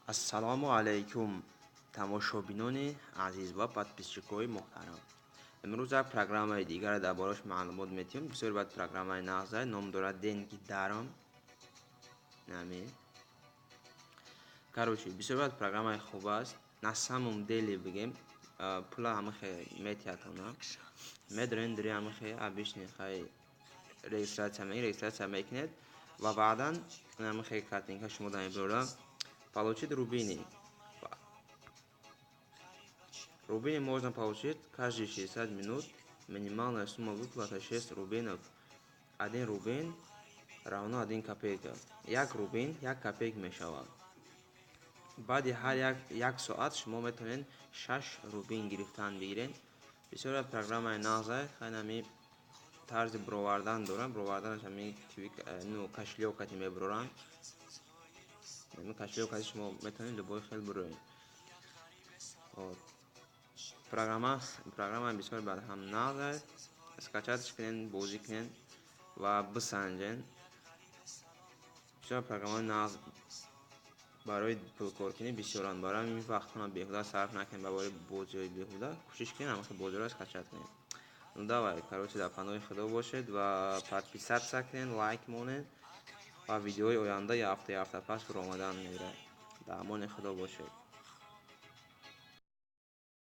ассалому алайкум тамошобинони азиз ва подписчикои муҳтарам. имрӯз як программаи дигаре дар борааш маълумот метиҳем. Бисёр бад программаи нағзай ном дорад денги даром. Нами карочи бисёр бад программаи хуб аст. На самом деле бигем пула ҳамахе метиятона медонен дири ҳамахе обычный хай регистрация мекунед ва баъдан ҳамахе картинка шумо дар мебарора получит рубини. Рубини можно получить каждые 60 минут. Минимальная сумма выплаты 6 рубинов. 1 рубин равно 1 копейка. 1 рубин 1 копейка мешавад. баъди ҳар як соат шумо метавонед 6 рубин гирифтан бигиред. бисёр программаи нағзай хайнами тарзи бировардан дорад. Бироварданаш ҳамин кошелёкати мебароранд. Кошелёкати шумо метавонед любой хел бироред. программа бисёр бад ҳам нағзай скачатш кунед, бозӣ кунед ва бисанҷед. бисёр программаи нағз барои пулкоркунӣ бисёранд. барои ҳамин вақтҳои беҳуда сарф накунед ба бори бозиҳои беҳуда. кӯшиш кунед ҳамахи бозиҳоро скачат кунед. Ну давай, короче, дар паноҳи худо бошед ва подписаться кунед, лайк монед ва видеои оянда ҳафта пас омадан меояд. дар амони худо бошед.